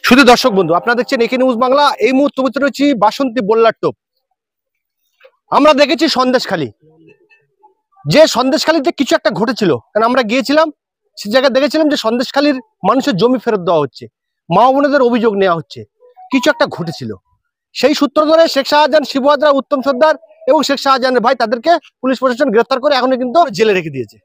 শুধু দর্শক বন্ধু, আপনারা দেখছেন একে নিউজ বাংলা। এই মুহূর্তে উপস্থিত রয়েছি বাসন্তী বল্লার টোপ। আমরা দেখেছি সন্দেশখালী, যে সন্দেশখালীতে কিছু একটা ঘটেছিল, কারণ আমরা গিয়েছিলাম সে জায়গায়, দেখেছিলাম যে সন্দেশখালীর মানুষের জমি ফেরত দেওয়া হচ্ছে, মা বোনেদের অভিযোগ নেওয়া হচ্ছে, কিছু একটা ঘটেছিল। সেই সূত্র ধরে শেখ শাহজাহান, শিবু হাজরা, উত্তম সর্দার এবং শেখ শাহজাহানের ভাই, তাদেরকে পুলিশ প্রশাসন গ্রেফতার করে এখনো কিন্তু জেলে রেখে দিয়েছে।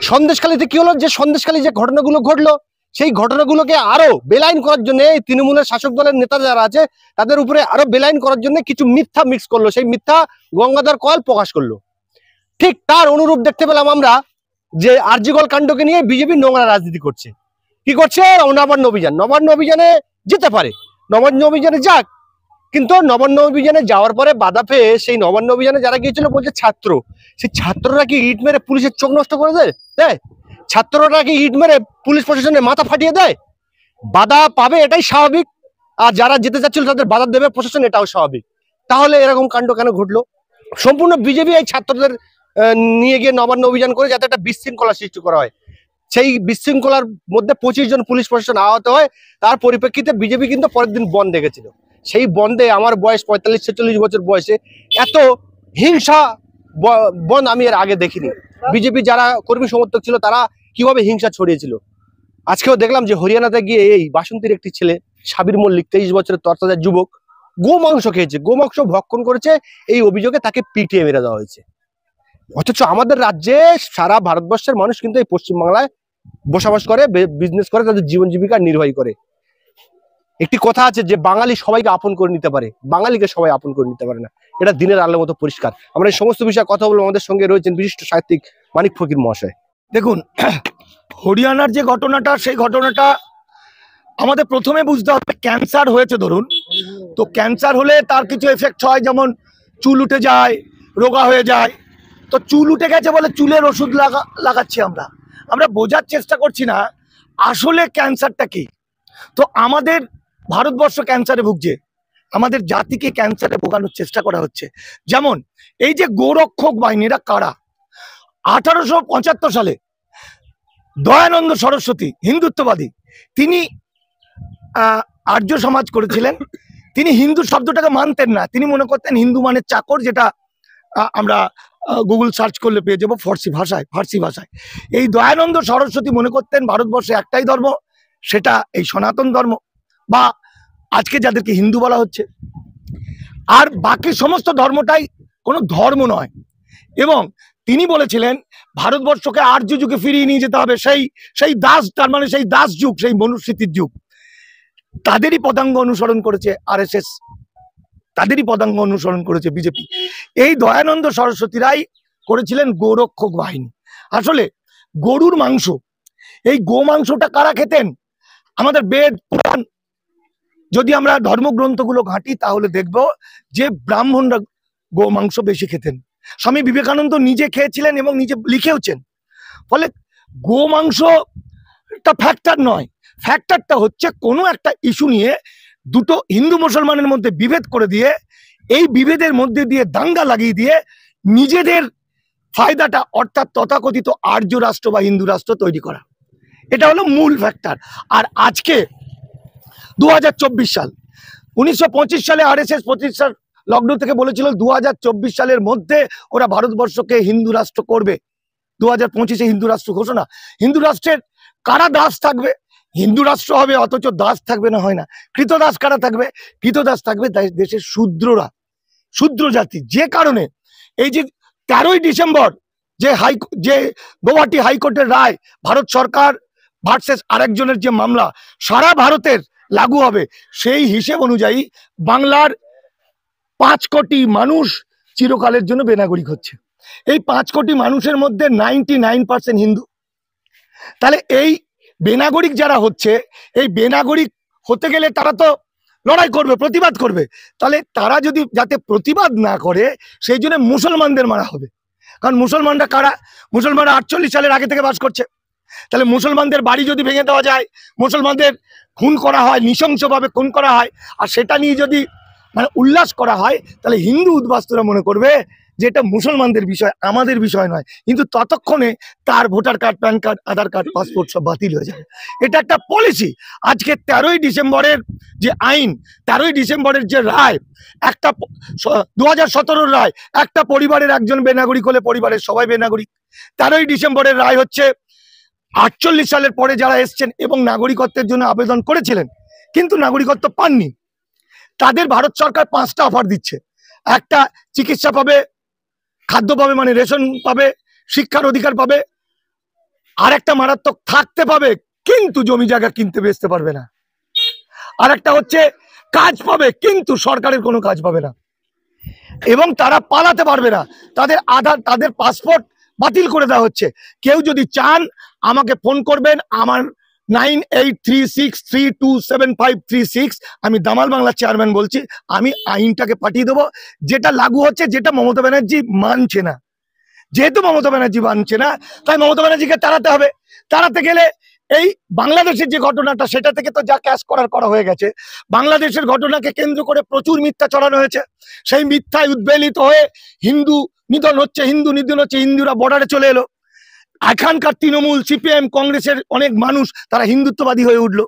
সন্দেশখালীতে কি হলো, যে সন্দেশখালী যে ঘটনাগুলো ঘটলো, সেই ঘটনাগুলোকে আরো বেলাইন করার জন্য তৃণমূলের শাসক দলের নেতা যারা আছে তাদের উপরে আরো বেলাইন করার জন্য কিছু মিথ্যা মিক্স করলো। সেই মিথ্যা গঙ্গাধর কয়াল প্রকাশ করলো। ঠিক তার অনুরূপ দেখতে পেলাম আমরা যে আরজিকর কাণ্ডকে নিয়ে বিজেপি নোংরা রাজনীতি করছে। কি করছে? নবান্ন অভিযান। নবান্ন অভিযানে যেতে পারে, নবান্ন অভিযানে যাক, কিন্তু নবান্ন অভিযানে যাওয়ার পরে বাধা পেয়ে সেই নবান্ন অভিযানে যারা গিয়েছিল বলছে ছাত্র, সেই ছাত্ররা কি ইট মেরে পুলিশের চোখ নষ্ট করে দেয়? ছাত্ররা কি ইট মেরে পুলিশ প্রশাসনের মাথা ফাটিয়ে দেয়? বাধা পাবে, এটাই স্বাভাবিক। আর যারা যেতে চাচ্ছিল তাদের বাধা দেবে প্রশাসন, এটাও স্বাভাবিক। তাহলে এরকম কাণ্ড কেন ঘটলো? সম্পূর্ণ বিজেপি এই ছাত্রদের নিয়ে গিয়ে নবান্ন অভিযান করে যাতে একটা বিশৃঙ্খলা সৃষ্টি করা হয়। সেই বিশৃঙ্খলার মধ্যে 25 জন পুলিশ প্রশাসন আহত হয়। তার পরিপ্রেক্ষিতে বিজেপি কিন্তু পরের দিন বন্ধ ডেকেছিল। সেই বন্ধে আমার বয়স 45-46 বছর বয়সে এত হিংসা বন্ধ আমি এর আগে দেখিনি। বিজেপি যারা কর্মী সমর্থক ছিল তারা কিভাবে হিংসা ছড়িয়েছিল। আজকেও দেখলাম যে হরিয়ানাতে গিয়ে এই বাসন্তীর একটি ছেলে সাবির মল্লিক, 23 বছরের তরতাজা যুবক, গোমাংস খেয়েছে, গোমাংস ভক্ষণ করেছে, এই অভিযোগে তাকে পিটিয়ে মেরে দেওয়া হয়েছে। অথচ আমাদের রাজ্যে, সারা ভারতবর্ষের মানুষ কিন্তু এই পশ্চিমবাংলায় বসবাস করে, বিজনেস করে, তাদের জীবন জীবিকা নির্বাহী করে। একটি কথা আছে যে বাঙালি সবাইকে আপন করে নিতে পারে, বাঙালিকে সবাই আপন করে নিতে পারে না। এটা দিনের আলোর মতো পরিষ্কার। আমরা এই সমস্ত বিষয়ে কথা বলবো। আমাদের সঙ্গে রয়েছেন বিশিষ্ট সাহিত্যিক মানিক ফকির মহাশয়। দেখুন, হরিয়ানার যে ঘটনাটা, সেই ঘটনাটা আমাদের প্রথমে বুঝতে হবে, ক্যান্সার হয়েছে ধরুন, তো ক্যান্সার হলে তার কিছু এফেক্ট হয়, যেমন চুল উঠে যায়, রোগা হয়ে যায়। তো চুল উঠে গেছে বলে চুলের ওষুধ লাগাচ্ছি আমরা বোঝার চেষ্টা করছি না আসলে ক্যান্সারটা কি। তো আমাদের ভারতবর্ষ ক্যান্সারে ভুগছে, আমাদের জাতিকে ক্যান্সারে ভোগানোর চেষ্টা করা হচ্ছে। যেমন এই যে গোরক্ষক বাহিনীরা কারা, 1875 সালে দয়ানন্দ সরস্বতী, হিন্দুত্ববাদী, তিনি আর্য সমাজ করেছিলেন। তিনি হিন্দু শব্দটাকে মানতেন না, তিনি মনে করতেন হিন্দু মানে চাকর, যেটা আমরা গুগল সার্চ করলে পেয়ে যাবো ফার্সি ভাষায়। এই দয়ানন্দ সরস্বতী মনে করতেন ভারতবর্ষে একটাই ধর্ম, সেটা এই সনাতন ধর্ম, বা আজকে যাদেরকে হিন্দু বলা হচ্ছে। আর বাকি সমস্ত ধর্মটাই কোনো ধর্ম নয়। এবং তিনি বলেছিলেন ভারতবর্ষকে আর্য যুগে ফিরিয়ে নিয়ে যেতে হবে, সেই দাস, তার মানে সেই দাস যুগ, সেই মনুস্মৃতির যুগ। তাদেরই পদাঙ্গ অনুসরণ করেছে আরএসএস, তাদেরই পদাঙ্গ অনুসরণ করেছে বিজেপি। এই দয়ানন্দ সরস্বতীরাই করেছিলেন গোরক্ষক বাহিনী। আসলে গরুর মাংস, এই গো মাংসটা কারা খেতেন? আমাদের বেদ পুরাণ, যদি আমরা ধর্মগ্রন্থগুলো ঘাঁটি তাহলে দেখব যে ব্রাহ্মণরা গো মাংস বেশি খেতেন। স্বামী বিবেকানন্দ নিজে খেয়েছিলেন এবং নিজে লিখেওছেন। ফলে গো মাংসটা ফ্যাক্টর নয়, ফ্যাক্টরটা হচ্ছে কোনো একটা ইস্যু নিয়ে দুটো হিন্দু মুসলমানের মধ্যে বিভেদ করে দিয়ে, এই বিভেদের মধ্যে দিয়ে দাঙ্গা লাগিয়ে দিয়ে নিজেদের ফায়দাটা, অর্থাৎ তথাকথিত আর্য রাষ্ট্র বা হিন্দু রাষ্ট্র তৈরি করা, এটা হলো মূল ফ্যাক্টর। আর আজকে 2024 সাল, 1925 সালে আরএসএস প্রতিষ্ঠার লগ্ন থেকে বলেছিল 2024 সালের মধ্যে ওরা ভারতবর্ষকে হিন্দু রাষ্ট্র করবে। 2025-এ হিন্দু রাষ্ট্র ঘোষণা। হিন্দু রাষ্ট্রের কারা দাস থাকবে? হিন্দু রাষ্ট্র হবে অথচ দাস থাকবে না, হয় না। কৃতদাস কারা থাকবে? কৃতদাস থাকবে দেশের শূদ্ররা, শূদ্র জাতি। যে কারণে এই যে 13ই ডিসেম্বর যে গৌহাটি হাইকোর্টের রায়, ভারত সরকার ভার্সেস আরেকজনের যে মামলা সারা ভারতের লাগু হবে, সেই হিসেব অনুযায়ী বাংলার 5 কোটি মানুষ চিরকালের জন্য বেনাগরিক হচ্ছে। এই 5 কোটি মানুষের মধ্যে 99% হিন্দু। তাহলে এই বেনাগরিক যারা হচ্ছে, এই বেনাগরিক হতে গেলে তারা তো লড়াই করবে, প্রতিবাদ করবে। তাহলে তারা যদি যাতে প্রতিবাদ না করে, সেই জন্য মুসলমানদের মারা হবে। কারণ মুসলমানরা কারা? মুসলমানরা 48 সালের আগে থেকে বাস করছে। তাহলে মুসলমানদের বাড়ি যদি ভেঙে দেওয়া যায়, মুসলমানদের খুন করা হয়, নৃশংসভাবে খুন করা হয়, আর সেটা নিয়ে যদি মানে উল্লাস করা হয়, তাহলে হিন্দু উদ্বাস্তুরা মনে করবে যে এটা মুসলমানদের বিষয়, আমাদের বিষয় নয়, কিন্তু ততক্ষণে তার ভোটার কার্ড, প্যান কার্ড, আধার কার্ড, পাসপোর্ট সব বাতিল হয়ে যাবে। এটা একটা পলিসি। আজকে 13ই ডিসেম্বরের যে আইন, 13ই ডিসেম্বরের যে রায়, একটা 2017 রায়, একটা পরিবারের একজন বেনাগরিক হলে পরিবারের সবাই বেনাগরিক। 13ই ডিসেম্বরের রায় হচ্ছে 48 সালের পরে যারা এসছেন এবং নাগরিকত্বের জন্য আবেদন করেছিলেন কিন্তু নাগরিকত্ব পাননি, তাদের ভারত সরকার 5টা অফার দিচ্ছে। একটা, চিকিৎসা পাবে, খাদ্য পাবে, মানে রেশন পাবে, শিক্ষার অধিকার পাবে, আর একটা মারাত্মক, থাকতে পাবে কিন্তু জমি জায়গা কিনতে বেচতে পারবে না। আর একটা হচ্ছে কাজ পাবে কিন্তু সরকারের কোনো কাজ পাবে না, এবং তারা পালাতে পারবে না। তাদের পাসপোর্ট বাতিল করে দেওয়া হচ্ছে। কেউ যদি চান আমাকে ফোন করবেন, আমার 9836327536, আমি দামাল বাংলা চেয়ারম্যান বলছি। আমি আইনটাকে পাঠিয়ে দেবো, যেটা লাগু হচ্ছে, যেটা মমতা ব্যানার্জি মানছে না। যেহেতু মমতা ব্যানার্জি মানছে না, তাই মমতা ব্যানার্জিকে তাড়াতে হবে। তাড়াতে গেলে এই বাংলাদেশের যে ঘটনাটা, সেটা থেকে তো যা ক্যাশ করা হয়ে গেছে। বাংলাদেশের ঘটনাকে কেন্দ্র করে প্রচুর মিথ্যা ছড়ানো হয়েছে। সেই মিথ্যায় উদ্বেলিত হয়ে হিন্দু নিধন হচ্ছে, হিন্দুরা বর্ডারে চলে এলো। এখানকার তৃণমূল, সিপিএম, কংগ্রেসের অনেক মানুষ তারা হিন্দুত্ববাদী হয়ে উঠলো,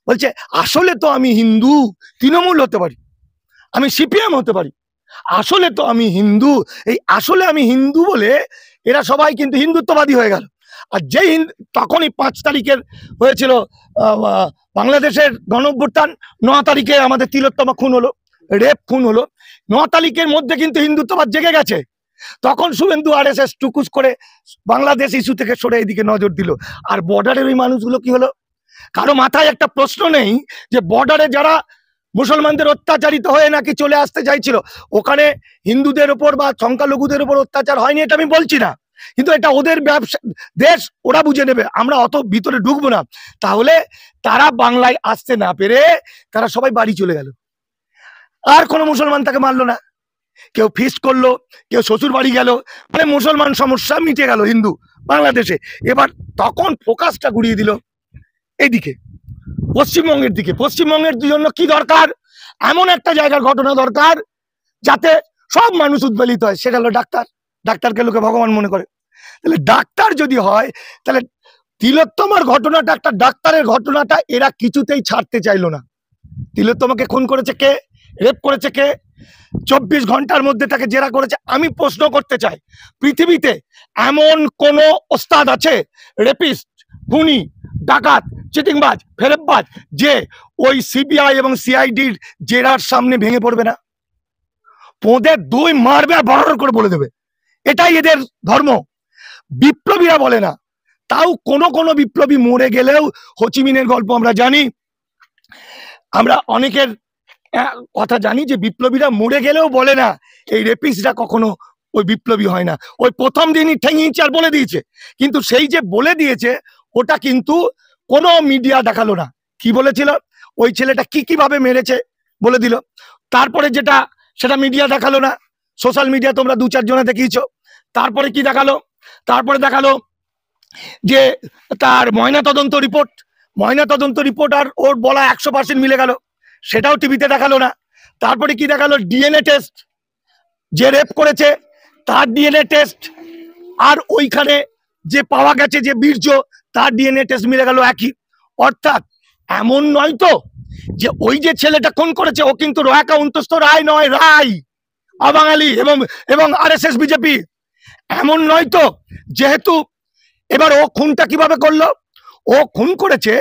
বলছে আসলে তো আমি হিন্দু, তৃণমূল হতে পারি, আমি সিপিএম হতে পারি, আসলে তো আমি হিন্দু। এই আসলে আমি হিন্দু বলে এরা সবাই কিন্তু হিন্দুত্ববাদী হয়ে গেল। আর যেই তখনই 5 তারিখের হয়েছিল বাংলাদেশের গণঅভ্যুত্থান, 9 তারিখে আমাদের তিলোত্তমা খুন হলো, রেপ খুন হলো। 9 তারিখের মধ্যে কিন্তু হিন্দুত্ববাদ জেগে গেছে। তখন শুভেন্দু RSS টুকুস করে বাংলাদেশ ইস্যু থেকে সরে এদিকে নজর দিল। আর বর্ডারের ওই মানুষগুলো কি হলো? কারো মাথায় একটা প্রশ্ন নেই যে বর্ডারে যারা মুসলমানদের অত্যাচারিত হয়ে নাকি চলে আসতে চাইছিল, ওখানে হিন্দুদের ওপর বা সংখ্যালঘুদের ওপর অত্যাচার হয়নি, এটা আমি বলছি না, কিন্তু এটা ওদের ব্যবসা, দেশ, ওরা বুঝে নেবে, আমরা অত ভিতরে ঢুকবো না। তাহলে তারা বাংলায় আসতে না পেরে তারা সবাই বাড়ি চলে গেল, আর কোনো মুসলমান তাকে মারলো না। কেউ ফিস্ট করলো, কেউ শ্বশুর বাড়ি গেল, মানে মুসলমান সমস্যা মিটে গেল হিন্দু বাংলাদেশে। এবার তখন ফোকাসটা ঘুরিয়ে দিল এইদিকে, পশ্চিমবঙ্গের দিকে। পশ্চিমবঙ্গের জন্য কি দরকার? এমন একটা জায়গার ঘটনা দরকার যাতে সব মানুষ উদ্বেলিত হয়, সেটা হলো ডাক্তার। ডাক্তারকে লোকে ভগবান মনে করে। তাহলে ডাক্তার যদি হয়, তাহলে তিলোত্তমার ঘটনাটা, একটা ডাক্তারের ঘটনাটা এরা কিছুতেই ছাড়তে চাইলো না। তিলোত্তমাকে খুন করেছে কে? রেপ করেছে কে? 24 ঘন্টার মধ্যে তাকে জেরা করেছে। আমি প্রশ্ন করতে চাই, পৃথিবীতে এমন কোন ওস্তাদ আছে, রেপিস্ট, খুনি, ডাকাত, চিটিংবাজ, ফেরেববাজ, যে ওই সিবিআই এবং সিআইডির জেরার সামনে ভেঙে পড়বে না? পোঁদে 2 মারবে আর বড় করে বলে দেবে, এটাই এদের ধর্ম। বিপ্লবীরা বলে না, তাও কোন বিপ্লবী মরে গেলেও, হোচিমিনের গল্প আমরা জানি, আমরা অনেকের কথা জানি যে বিপ্লবীরা মরে গেলেও বলে না এই রেপিস্টরা কখনো ওই বিপ্লবী হয় না। ওই প্রথম দিনই ঠেঙিয়েছে আর বলে দিয়েছে, কিন্তু সেই যে বলে দিয়েছে ওটা কিন্তু কোনো মিডিয়া দেখালো না। কি বলেছিল? ওই ছেলেটা কিভাবে মেরেছে বলে দিল। তারপরে যেটা, সেটা মিডিয়া দেখালো না, সোশ্যাল মিডিয়া তোমরা 2-4 জনে দেখিয়েছো। তারপরে কি দেখালো? তারপরে দেখালো যে তার ময়নাতদন্ত রিপোর্ট আর ওর বলা 100% মিলে গেল, সেটাও টিভিতে দেখালো না। তারপরে কি দেখালো? ডিএনএ টেস্ট, যে রেপ করেছে তার ডিএনএ টেস্ট, আর ওইখানে যে পাওয়া গেছে যে বীর্য, তার ডিএনএ টেস্ট মিলে গেল একই। অর্থাৎ এমন নয় তো যে ওই যে ছেলেটা খুন করেছে ও কিন্তু অন্তস্থ রায় নয়, রায় অবাঙালি এবং RSS বিজেপি। এমন নয় তো, যেহেতু এবার ও খুনটা কিভাবে করলো? ও খুন করেছে,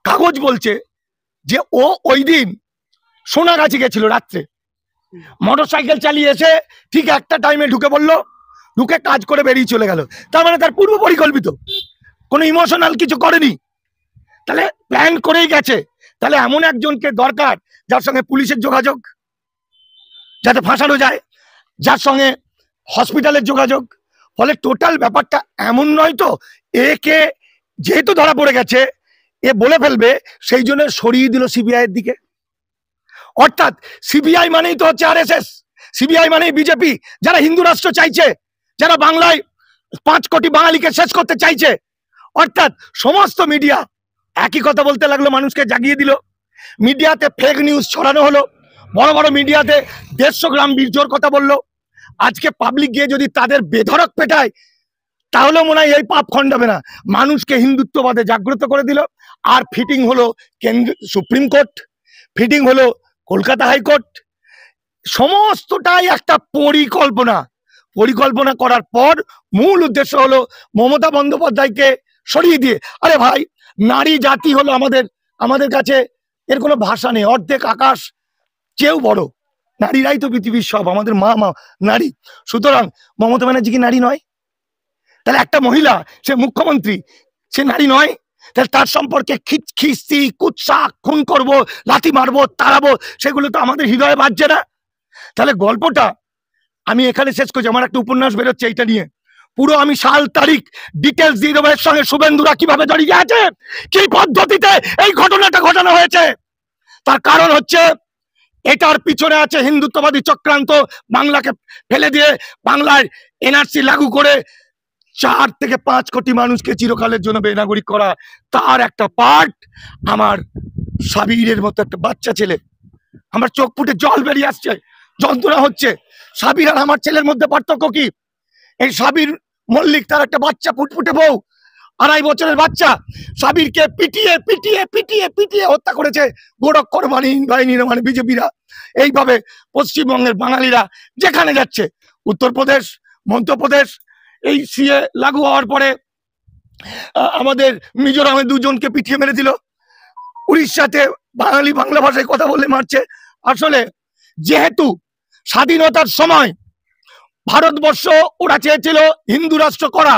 কাগজ বলছে যে ও ওই দিন সোনাগাছি গেছিল রাত্রে, মোটরসাইকেল চালিয়ে এসে ঠিক একটা টাইমে ঢুকে পড়লো, ঢুকে কাজ করে বেরিয়ে চলে গেল। তার মানে তার পূর্ব পরিকল্পিত, কোনো ইমোশনাল কিছু করেনি, তাহলে প্ল্যান করেই গেছে। তাহলে এমন একজনকে দরকার যার সঙ্গে পুলিশের যোগাযোগ, যাতে ফাঁসানো যায়, যার সঙ্গে হসপিটালের যোগাযোগ। ফলে টোটাল ব্যাপারটা এমন নয় তো, একে যেহেতু ধরা পড়ে গেছে এ বলে ফেলবে, সেই জন্য সরিয়ে দিল সিবিআই এর দিকে। অর্থাৎ সিবিআই মানেই তো হচ্ছে RSS, সিবিআই মানেই বিজেপি, যারা হিন্দু রাষ্ট্র চাইছে, যারা বাংলায় 5 কোটি বাঙালিকে শেষ করতে চাইছে। অর্থাৎ সমস্ত মিডিয়া একই কথা বলতে লাগলো, মানুষকে জাগিয়ে দিল। মিডিয়াতে ফেক নিউজ ছড়ানো হলো, বড় বড় মিডিয়াতে 150 গ্রাম বীর্যর কথা বললো, আজকে পাবলিক গিয়ে যদি তাদের বেধড়ক পেটায় তাহলে মনে হয় এই পাপ খণ্ডাবে না। মানুষকে হিন্দুত্ববাদে জাগ্রত করে দিল, আর ফিটিং হলো সুপ্রিম কোর্ট, ফিটিং হলো কলকাতা হাইকোর্ট। সমস্তটাই একটা পরিকল্পনা করার পর মূল উদ্দেশ্য হলো মমতা বন্দ্যোপাধ্যায়কে সরিয়ে দিয়ে। আরে ভাই, নারী জাতি হলো আমাদের কাছে এর কোনো ভাষা নেই, অর্ধেক আকাশ চেয়েও বড়। নারীরাই তো পৃথিবীর সব, আমাদের মা নারী। সুতরাং মমতা ব্যানার্জি কি নারী নয়? তাহলে একটা মহিলা, সে মুখ্যমন্ত্রী, সে নারী নয়? তাহলে তার সম্পর্কে খিস্তি কুৎসা, খুন করবো, লাথি মারবো, তাড়াবো, সেগুলো তো আমাদের হৃদয়ে বাজছে না। তাহলে গল্পটা আমি এখানে শেষ করছি। আমার একটা উপন্যাস বেরোচ্ছে এইটা নিয়ে, পুরো আমি সাল তারিখ ডিটেলস দিয়ে দেবো। এর সঙ্গে শুভেন্দুরা কিভাবে জড়িয়ে আছে, কি পদ্ধতিতে এই ঘটনাটা ঘটানো হয়েছে। তার কারণ হচ্ছে এটার পিছনে আছে হিন্দুত্ববাদী চক্রান্ত। বাংলাকে ফেলে দিয়ে বাংলায় এনআরসি লাগু করে 4 থেকে 5 কোটি মানুষকে চিরকালের জন্য বেনাগরিক করা, তার একটা পার্ট। আমার সাবিরের মতো একটা বাচ্চা ছেলে, আমার চোখ ফুটে জল বেরিয়ে আসছে, যন্ত্রণা হচ্ছে। সাবির আর আমার ছেলের মধ্যে পার্থক্য কি? এই সাবির মল্লিক, তার একটা বাচ্চা, ফুটফুটে বউ, 2.5 বছরের বাচ্চা। সাবিরকে পিটিয়ে পিটিয়ে পিটিয়ে পিটিয়ে হত্যা করেছে গোরক্ষর বাহিনীর মানে বিজেপিরা। এইভাবে পশ্চিমবঙ্গের বাঙালিরা যেখানে যাচ্ছে, উত্তরপ্রদেশ, মধ্যপ্রদেশ, এই সিএ লাগু হওয়ার পরে আমাদের মিজোরামে 2 জনকে পিটিয়ে মেরে দিল। উড়িষ্যাতে বাংলা ভাষায় কথা বললে মারছে। আসলে যেহেতু স্বাধীনতার সময় ভারতবর্ষ ওরা চেয়েছিল হিন্দু রাষ্ট্র করা,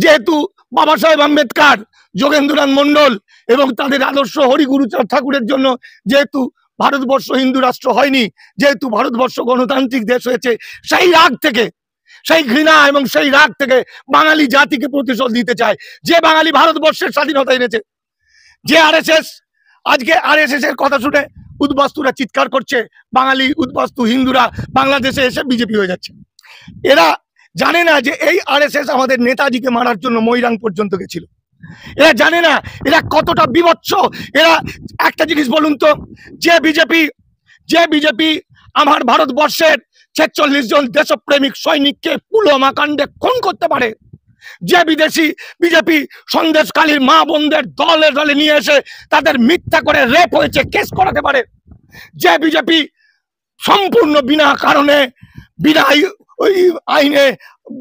যেহেতু বাবা সাহেব আম্বেদকর, যোগেন্দ্রনাথ মন্ডল এবং তাদের আদর্শ হরিগুরুচাঁদ ঠাকুরের জন্য যেহেতু ভারতবর্ষ হিন্দু রাষ্ট্র হয়নি, যেহেতু ভারতবর্ষ গণতান্ত্রিক দেশ হয়েছে, সেই রাগ থেকে, সেই ঘৃণা এবং সেই রাগ থেকে বাঙালি জাতিকে প্রতিশোধ দিতে চায়। যে বাঙালি ভারতবর্ষের স্বাধীনতা এনেছে, যে আরএসএস, আজকে আরএসএস এর কথা শুনে উদ্বাস্তুরা চিৎকার করছে, বাঙালি উদ্বাস্তু হিন্দুরা বাংলাদেশে এসে বিজেপি হয়ে যাচ্ছে। এরা জানে না যে এই আরএসএস আমাদের নেতাজিকে মারার জন্য ময়রাং পর্যন্ত গেছিল। এরা জানে না এরা কতটা বিভৎস। এরা একটা জিনিস বলুন তো, যে বিজেপি আমার ভারতবর্ষের 46 জন দেশপ্রেমিক সৈনিককে পুলওয়ামা কাণ্ডে খুন করতে পারে, যে বিজেপি সন্দেশখালীর মা বোনদের দলে দলে নিয়ে এসে তাদের মিথ্যা করে রেপ হয়েছে কেস করাতে পারে, যে বিজেপি সম্পূর্ণ বিনা কারণে বিনা ওই আইনে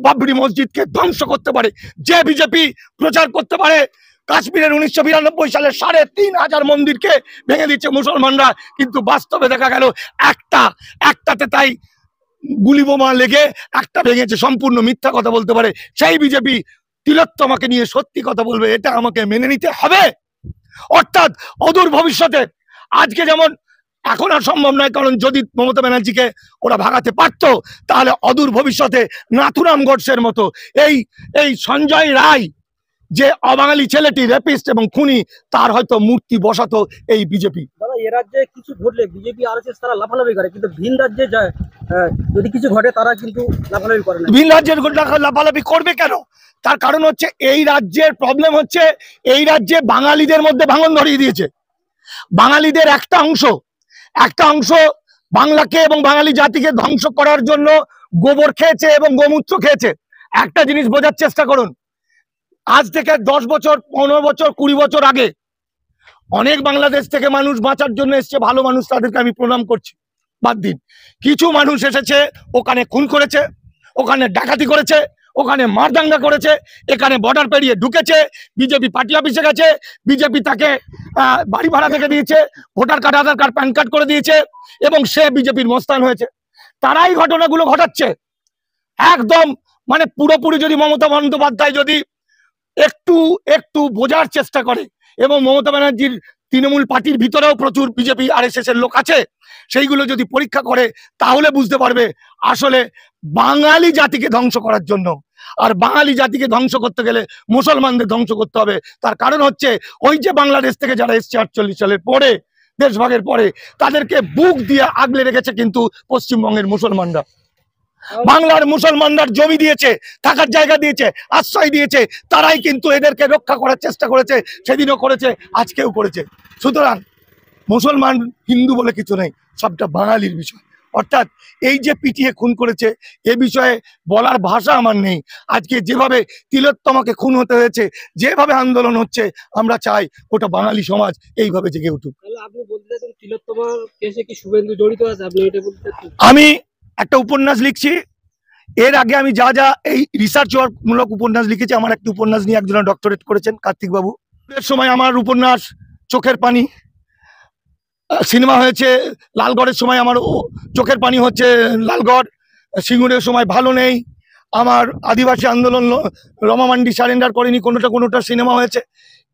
বাবরি মসজিদকে ধ্বংস করতে পারে, যে বিজেপি প্রচার করতে পারে কাশ্মীরের 1992 সালে 3,500 মন্দিরকে ভেঙে দিচ্ছে মুসলমানরা, কিন্তু বাস্তবে দেখা গেল একটাতে তাই গুলি বোমা লেগে একটা ভেঙেছে। সম্পূর্ণ মিথ্যা কথা বলতে পারে সেই বিজেপি তিলোত্তমাকে নিয়ে সত্যি কথা বলবে, এটা আমাকে মেনে নিতে হবে। অর্থাৎ অদূর ভবিষ্যতে, আজকে যেমন এখন আর সম্ভব নয়, কারণ যদি মমতা ব্যানার্জিকে ওরা ভাগাতে পারতো, তাহলে অদূর ভবিষ্যতে নাথুরাম গডসের মতো এই সঞ্জয় রায়, যে অবাঙালি ছেলেটি রেপিস্ট এবং খুনি, তার হয়তো মূর্তি বসাতো এই বিজেপি। দাদা, এ রাজ্যে কিছু ঘটলে বিজেপি আরএসএস তারা লাফালাফি করে, কিন্তু ভিন রাজ্যে যায় যদি কিছু ঘটে তারা কিন্তু লাফালাফি করে না। ভিন রাজ্যের লাফালাফি করবে কেন? তার কারণ হচ্ছে এই রাজ্যের প্রবলেম হচ্ছে, এই রাজ্যে বাঙালিদের মধ্যে ভাঙন ধরিয়ে দিয়েছে। বাঙালিদের একটা অংশ বাংলাকে এবং বাঙালি জাতিকে ধ্বংস করার জন্য গোবর খেয়েছে এবং গোমূত্র খেয়েছে। একটা জিনিস বোঝার চেষ্টা করুন, আজ থেকে 10 বছর, 15 বছর, 20 বছর আগে অনেক বাংলাদেশ থেকে মানুষ বাঁচার জন্য এসছে, ভালো মানুষ, তাদেরকে আমি প্রণাম করছি, বাদ দিন। কিছু মানুষ এসেছে, ওখানে খুন করেছে, ওখানে ডাকাতি করেছে, ওখানে মারদাঙ্গা করেছে, এখানে বর্ডার পেরিয়ে ঢুকেছে, বিজেপি পার্টি অফিসে গেছে, বিজেপি তাকে বাড়ি ভাড়া থেকে দিয়েছে, ভোটার কার্ড, আধার কার্ড, প্যান কার্ড করে দিয়েছে, এবং সে বিজেপির মস্তান হয়েছে। তারাই ঘটনাগুলো ঘটাচ্ছে একদম। মানে পুরোপুরি যদি মমতা বন্দ্যোপাধ্যায় যদি একটু বোঝার চেষ্টা করে, এবং মমতা ব্যানার্জির তৃণমূল পার্টির ভিতরেও প্রচুর বিজেপি আরএসএস এর লোক আছে, সেইগুলো যদি পরীক্ষা করে, তাহলে বুঝতে পারবে আসলে বাঙালি জাতিকে ধ্বংস করার জন্য, আর বাঙালি জাতিকে ধ্বংস করতে গেলে মুসলমানদের ধ্বংস করতে হবে। তার কারণ হচ্ছে ওই যে বাংলাদেশ থেকে যারা এসছে 48 সালের পরে, দেশভাগের পরে, তাদেরকে বুক দিয়ে আগলে রেখেছে কিন্তু পশ্চিমবঙ্গের মুসলমানরা। বাংলার মুসলমানরা জমি দিয়েছে, থাকার জায়গা দিয়েছে, আশ্রয় দিয়েছে, তারাই কিন্তু এদেরকে রক্ষা করার চেষ্টা করেছে, সেদিনও করেছে, আজকেও করেছে। সুতরাং মুসলমান হিন্দু বলে কিছু নেই, সবটা বাঙালির বিষয়। অর্থাৎ এই যে পিটিয়ে খুন করেছে এ বিষয়ে বলার ভাষা আমার নেই। আজকে যেভাবে তিলোত্তমাকে খুন হতে হয়েছে, যেভাবে আন্দোলন হচ্ছে, আমরা চাই ওটা বাঙালি সমাজ এইভাবে জেগে উঠুক। তাহলে আপনি বলতে চাইছেন তিলোত্তমার কেসে কি শুভেন্দু জড়িত আছে, আপনি এটা বলতে চাচ্ছেন? আমি একটা উপন্যাস লিখছি, এর আগে আমি যা যা এই রিসার্চ মূলক উপন্যাস লিখেছি, আমার একটা উপন্যাস নিয়ে একজন ডক্টরেট করেছেন কার্তিক বাবু। এর সময় আমার উপন্যাস চোখের পানি, সিনেমা হয়েছে লালগড়ের সময় আমার চোখের পানি হচ্ছে লালগড়, সিঙ্গুরের সময় ভালো নেই, আমার আদিবাসী আন্দোলন রমা মান্ডি সারেন্ডার করেনি, কোনোটা সিনেমা হয়েছে।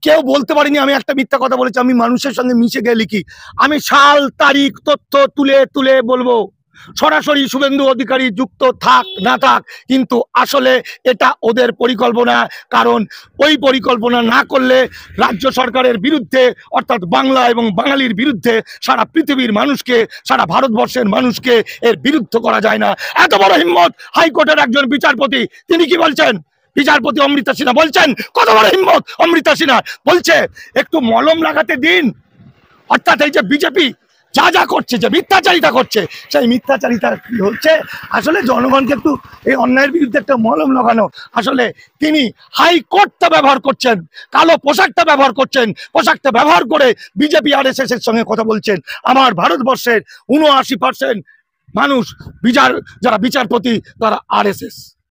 কেউ বলতে পারিনি আমি একটা মিথ্যা কথা বলেছি। আমি মানুষের সঙ্গে মিশে গিয়ে লিখি, আমি সাল তারিখ তথ্য তুলে তুলে বলবো। সরাসরি শুভেন্দু অধিকারী যুক্ত থাক না থাক, কিন্তু আসলে এটা ওদের পরিকল্পনা। কারণ ওই পরিকল্পনা না করলে রাজ্য সরকারের বিরুদ্ধে, অর্থাৎ বাংলা এবং বাঙালির বিরুদ্ধে, সারা পৃথিবীর মানুষকে, সারা ভারতবর্ষের মানুষকে এর বিরুদ্ধ করা যায় না। এত বড় হিম্মত হাইকোর্টের একজন বিচারপতি, তিনি কি বলছেন? বিচারপতি অমৃতা সিনহা বলছেন, কত বড় হিম্মত অমৃতা সিনহা, বলছে একটু মলম লাগাতে দিন। অর্থাৎ এই যে বিজেপি যা যা করছে, যে মিথ্যাচারিতা করছে, সেই মিথ্যাচারিতা কি হচ্ছে? আসলে জনগণকে একটু এই অন্যায়ের বিরুদ্ধে একটা মলম লাগানো। আসলে তিনি হাইকোর্টটা ব্যবহার করছেন, কালো পোশাকটা ব্যবহার করছেন, পোশাকটা ব্যবহার করে বিজেপি RSS এর সঙ্গে কথা বলছেন। আমার ভারতবর্ষের 79% মানুষ যারা বিচারপতি তারা RSS।